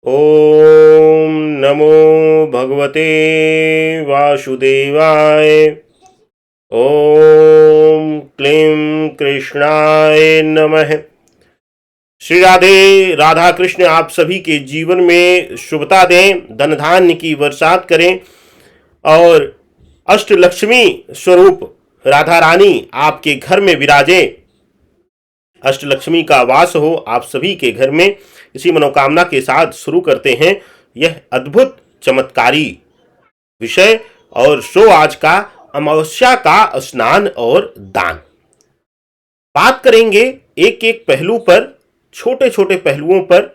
ओम नमो भगवते वासुदेवाय। ओम क्लीं कृष्णाय नमः। श्री राधे राधा कृष्ण आप सभी के जीवन में शुभता दें, धन धान्य की बरसात करें और अष्टलक्ष्मी स्वरूप राधा रानी आपके घर में विराजे। अष्टलक्ष्मी का वास हो आप सभी के घर में, इसी मनोकामना के साथ शुरू करते हैं यह अद्भुत चमत्कारी विषय और शो आज का अमावस्या का स्नान और दान। बात करेंगे एक एक पहलू पर, छोटे छोटे पहलुओं पर,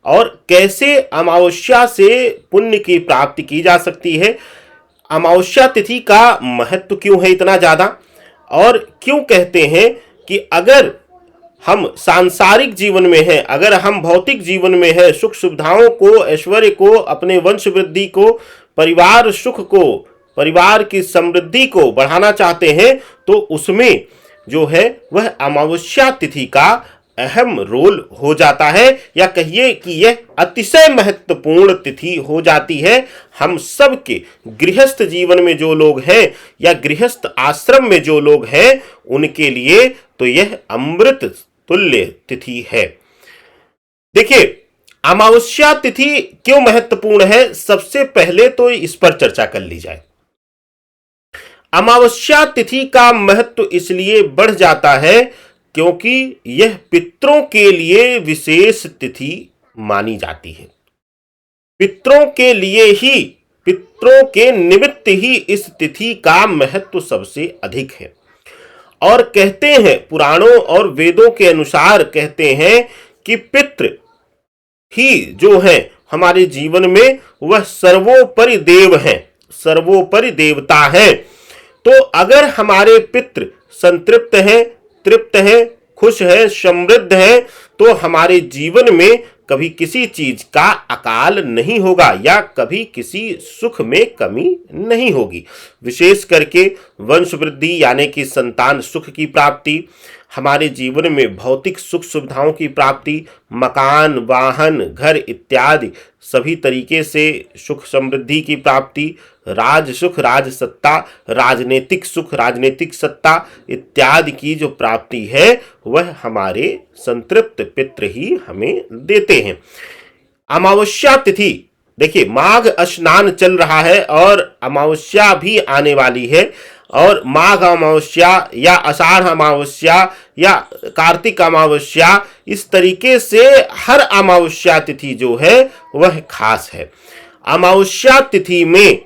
और कैसे अमावस्या से पुण्य की प्राप्ति की जा सकती है। अमावस्या तिथि का महत्व क्यों है इतना ज्यादा, और क्यों कहते हैं कि अगर हम सांसारिक जीवन में हैं, अगर हम भौतिक जीवन में हैं, सुख सुविधाओं को, ऐश्वर्य को, अपने वंश वृद्धि को, परिवार सुख को, परिवार की समृद्धि को बढ़ाना चाहते हैं, तो उसमें जो है वह अमावस्या तिथि का अहम रोल हो जाता है, या कहिए कि यह अतिशय महत्वपूर्ण तिथि हो जाती है। हम सब के गृहस्थ जीवन में जो लोग हैं या गृहस्थ आश्रम में जो लोग हैं उनके लिए तो यह अमृत तुल्य तिथि है। देखिए, अमावस्या तिथि क्यों महत्वपूर्ण है, सबसे पहले तो इस पर चर्चा कर ली जाए। अमावस्या तिथि का महत्व इसलिए बढ़ जाता है क्योंकि यह पितरों के लिए विशेष तिथि मानी जाती है। पितरों के लिए ही, पितरों के निमित्त ही इस तिथि का महत्व सबसे अधिक है। और कहते हैं, पुराणों और वेदों के अनुसार कहते हैं कि पितृ ही जो है हमारे जीवन में वह सर्वोपरि देव हैं, सर्वोपरि देवता हैं। तो अगर हमारे पितृ संतृप्त हैं, तृप्त हैं, खुश हैं, समृद्ध हैं, तो हमारे जीवन में कभी किसी चीज का अकाल नहीं होगा या कभी किसी सुख में कमी नहीं होगी। विशेष करके वंश वृद्धि यानी कि संतान सुख की प्राप्ति, हमारे जीवन में भौतिक सुख सुविधाओं की प्राप्ति, मकान, वाहन, घर इत्यादि सभी तरीके से सुख समृद्धि की प्राप्ति, राज सुख, राज सत्ता, राजनीतिक सुख, राजनीतिक सत्ता इत्यादि की जो प्राप्ति है वह हमारे संतृप्त पितृ ही हमें देते हैं। अमावस्या तिथि, देखिए माघ स्नान चल रहा है और अमावस्या भी आने वाली है, और माघ अमावस्या या आषाढ़ अमावस्या या कार्तिक अमावस्या, इस तरीके से हर अमावस्या तिथि जो है वह खास है। अमावस्या तिथि में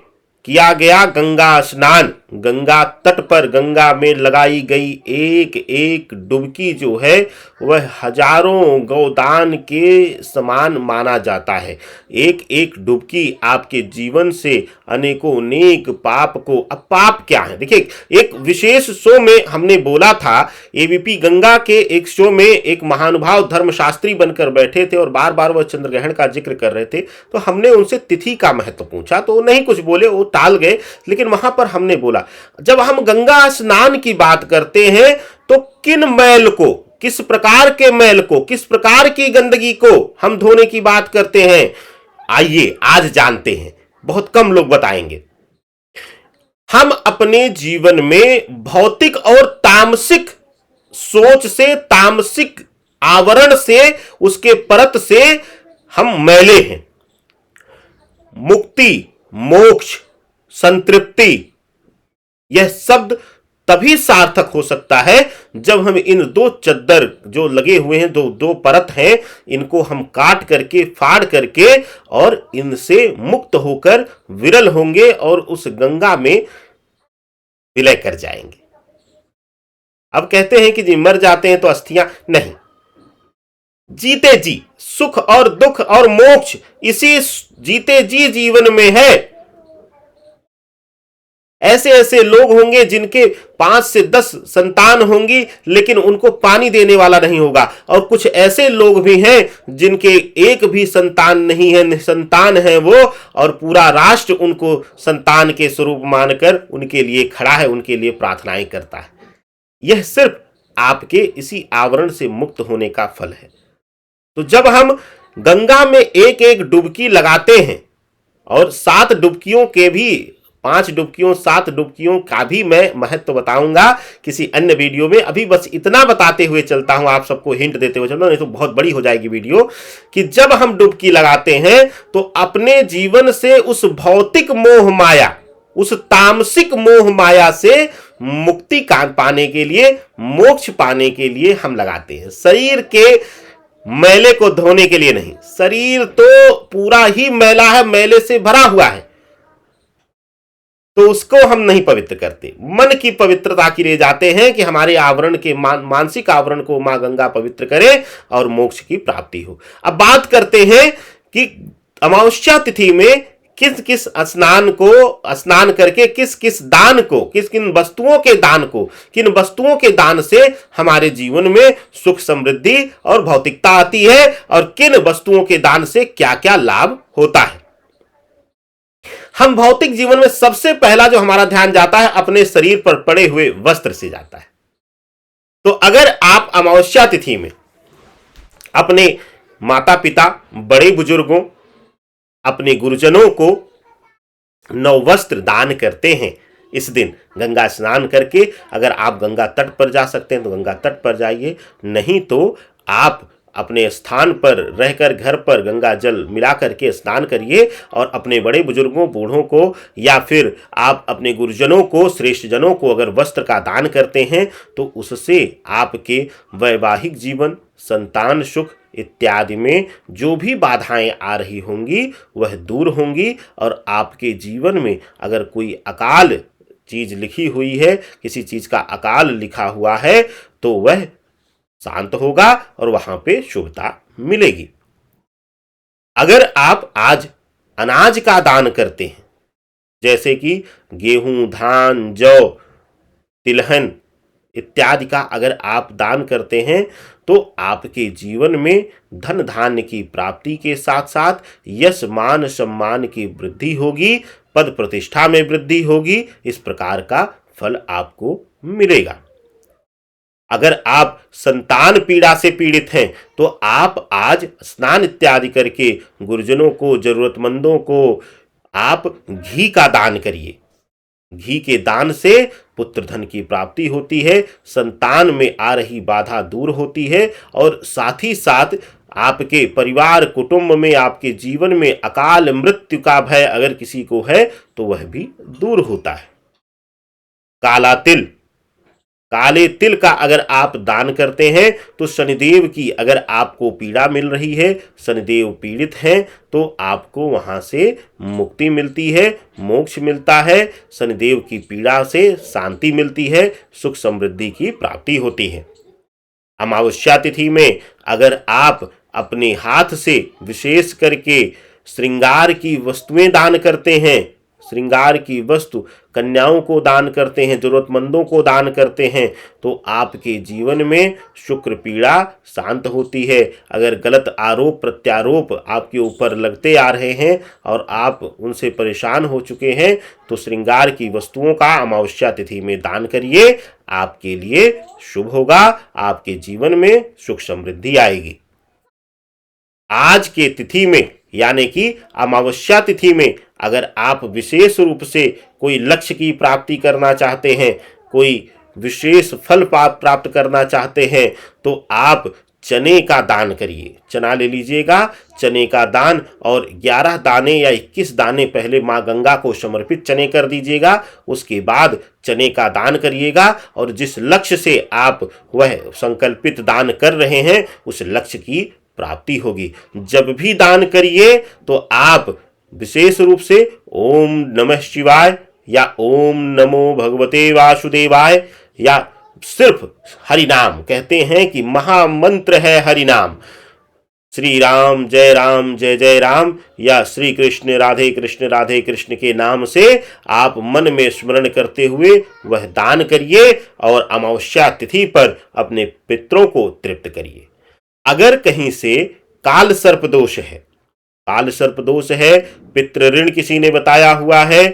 किया गया गंगा स्नान, गंगा तट पर गंगा में लगाई गई एक एक डुबकी जो है वह हजारों गौदान के समान माना जाता है। एक एक डुबकी आपके जीवन से अनेकों नेक पाप को, अब पाप क्या है, देखिए एक विशेष शो में हमने बोला था, एबीपी गंगा के एक शो में एक महानुभाव धर्मशास्त्री बनकर बैठे थे और बार बार वह चंद्र ग्रहण का जिक्र कर रहे थे। तो हमने उनसे तिथि का महत्व पूछा तो नहीं कुछ बोले, वो टाल गए। लेकिन वहां पर हमने बोला, जब हम गंगा स्नान की बात करते हैं तो किन मैल को, किस प्रकार के मैल को, किस प्रकार की गंदगी को हम धोने की बात करते हैं, आइए आज जानते हैं। बहुत कम लोग बताएंगे। हम अपने जीवन में भौतिक और तामसिक सोच से, तामसिक आवरण से, उसके परत से हम मैले हैं। मुक्ति, मोक्ष, संतृप्ति, यह शब्द तभी सार्थक हो सकता है जब हम इन दो चद्दर जो लगे हुए हैं, दो परत हैं, इनको हम काट करके, फाड़ करके और इनसे मुक्त होकर विरल होंगे और उस गंगा में विलय कर जाएंगे। अब कहते हैं कि जी मर जाते हैं तो अस्थियां, नहीं, जीते जी सुख और दुख और मोक्ष इसी जीते जी जीवन में है। ऐसे ऐसे लोग होंगे जिनके 5 से 10 संतान होंगी लेकिन उनको पानी देने वाला नहीं होगा, और कुछ ऐसे लोग भी हैं जिनके एक भी संतान नहीं है, निसंतान है वो, और पूरा राष्ट्र उनको संतान के स्वरूप मानकर उनके लिए खड़ा है, उनके लिए प्रार्थनाएं करता है। यह सिर्फ आपके इसी आवरण से मुक्त होने का फल है। तो जब हम गंगा में एक एक डुबकी लगाते हैं, और 7 डुबकियों के भी 5 डुबकियों 7 डुबकियों का भी मैं महत्व बताऊंगा किसी अन्य वीडियो में। अभी बस इतना बताते हुए चलता हूं, आप सबको हिंट देते हुए चलता हूं, नहीं तो बहुत बड़ी हो जाएगी वीडियो, कि जब हम डुबकी लगाते हैं तो अपने जीवन से उस भौतिक मोह माया, उस तामसिक मोह माया से मुक्ति पाने के लिए, मोक्ष पाने के लिए हम लगाते हैं। शरीर के मैले को धोने के लिए नहीं, शरीर तो पूरा ही मैला है, मैले से भरा हुआ है, तो उसको हम नहीं पवित्र करते। मन की पवित्रता के लिए जाते हैं कि हमारे आवरण के मानसिक आवरण को मां गंगा पवित्र करे और मोक्ष की प्राप्ति हो। अब बात करते हैं कि अमावस्या तिथि में किस किस स्नान करके किस किस दान को, किस किन वस्तुओं के दान को, किन वस्तुओं के दान से हमारे जीवन में सुख समृद्धि और भौतिकता आती है, और किन वस्तुओं के दान से क्या क्या लाभ होता है। हम भौतिक जीवन में सबसे पहला जो हमारा ध्यान जाता है अपने शरीर पर पड़े हुए वस्त्र से जाता है। तो अगर आप अमावस्या तिथि में अपने माता पिता, बड़े बुजुर्गों, अपने गुरुजनों को नववस्त्र दान करते हैं, इस दिन गंगा स्नान करके, अगर आप गंगा तट पर जा सकते हैं तो गंगा तट पर जाइए, नहीं तो आप अपने स्थान पर रहकर घर पर गंगा जल मिला करके स्नान करिए, और अपने बड़े बुजुर्गों, बूढ़ों को, या फिर आप अपने गुरुजनों को, श्रेष्ठ जनों को अगर वस्त्र का दान करते हैं तो उससे आपके वैवाहिक जीवन, संतान सुख इत्यादि में जो भी बाधाएं आ रही होंगी वह दूर होंगी, और आपके जीवन में अगर कोई अकाल चीज लिखी हुई है, किसी चीज का अकाल लिखा हुआ है, तो वह शांत होगा और वहां पे शुभता मिलेगी। अगर आप आज अनाज का दान करते हैं, जैसे कि गेहूं, धान, जौ, तिलहन इत्यादि का अगर आप दान करते हैं, तो आपके जीवन में धन धान्य की प्राप्ति के साथ साथ यश मान सम्मान की वृद्धि होगी, पद प्रतिष्ठा में वृद्धि होगी, इस प्रकार का फल आपको मिलेगा। अगर आप संतान पीड़ा से पीड़ित हैं तो आप आज स्नान इत्यादि करके गुरुजनों को, जरूरतमंदों को आप घी का दान करिए। घी के दान से पुत्र धन की प्राप्ति होती है, संतान में आ रही बाधा दूर होती है, और साथ ही साथ आपके परिवार कुटुंब में, आपके जीवन में अकाल मृत्यु का भय अगर किसी को है तो वह भी दूर होता है। काला तिल, काले तिल का अगर आप दान करते हैं तो शनिदेव की अगर आपको पीड़ा मिल रही है, शनिदेव पीड़ित हैं, तो आपको वहां से मुक्ति मिलती है, मोक्ष मिलता है, शनिदेव की पीड़ा से शांति मिलती है, सुख समृद्धि की प्राप्ति होती है। अमावस्या तिथि में अगर आप अपने हाथ से विशेष करके श्रृंगार की वस्तुएं दान करते हैं, श्रृंगार की वस्तु कन्याओं को दान करते हैं, जरूरतमंदों को दान करते हैं, तो आपके जीवन में शुक्र पीड़ा शांत होती है। अगर गलत आरोप प्रत्यारोप आपके ऊपर लगते आ रहे हैं और आप उनसे परेशान हो चुके हैं, तो श्रृंगार की वस्तुओं का अमावस्या तिथि में दान करिए, आपके लिए शुभ होगा, आपके जीवन में सुख समृद्धि आएगी। आज के तिथि में यानी कि अमावस्या तिथि में अगर आप विशेष रूप से कोई लक्ष्य की प्राप्ति करना चाहते हैं, कोई विशेष फल प्राप्त करना चाहते हैं, तो आप चने का दान करिए। चना ले लीजिएगा, चने का दान, और 11 दाने या 21 दाने पहले माँ गंगा को समर्पित चने कर दीजिएगा, उसके बाद चने का दान करिएगा, और जिस लक्ष्य से आप वह संकल्पित दान कर रहे हैं उस लक्ष्य की प्राप्ति होगी। जब भी दान करिए तो आप विशेष रूप से ओम नमः शिवाय या ओम नमो भगवते वासुदेवाय या सिर्फ हरि नाम, कहते हैं कि महामंत्र है हरि नाम, श्री राम जय जय राम या श्री कृष्ण राधे कृष्ण के नाम से आप मन में स्मरण करते हुए वह दान करिए और अमावस्या तिथि पर अपने पितरों को तृप्त करिए। अगर कहीं से काल सर्प दोष है, काल सर्प दोष है, पितृ ऋण किसी ने बताया हुआ है,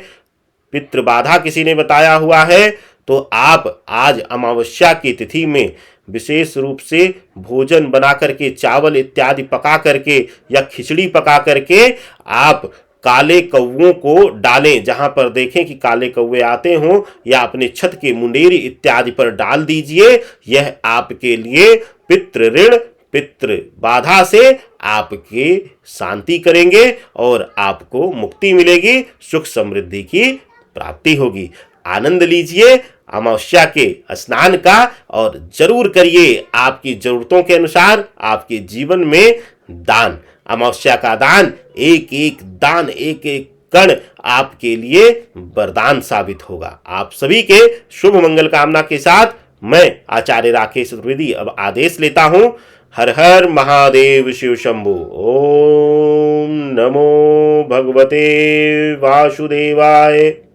पितृ बाधा किसी ने बताया हुआ है, तो आप आज अमावस्या की तिथि में विशेष रूप से भोजन बना करके, चावल इत्यादि पका करके या खिचड़ी पका करके आप काले कौवों को डालें। जहां पर देखें कि काले कौवे आते हों, या अपने छत के मुंडेरी इत्यादि पर डाल दीजिए। यह आपके लिए पितृ ऋण, पितृ बाधा से आपके शांति करेंगे और आपको मुक्ति मिलेगी, सुख समृद्धि की प्राप्ति होगी। आनंद लीजिए अमावस्या के स्नान का और जरूर करिए आपकी जरूरतों के अनुसार आपके जीवन में दान। अमावस्या का दान, एक एक दान, एक एक कण आपके लिए वरदान साबित होगा। आप सभी के शुभ मंगल कामना के साथ मैं आचार्य राकेश चतुर्वेदी अब आदेश लेता हूं। हर हर महादेव शिव शंभु। ओम नमो भगवते वासुदेवाय।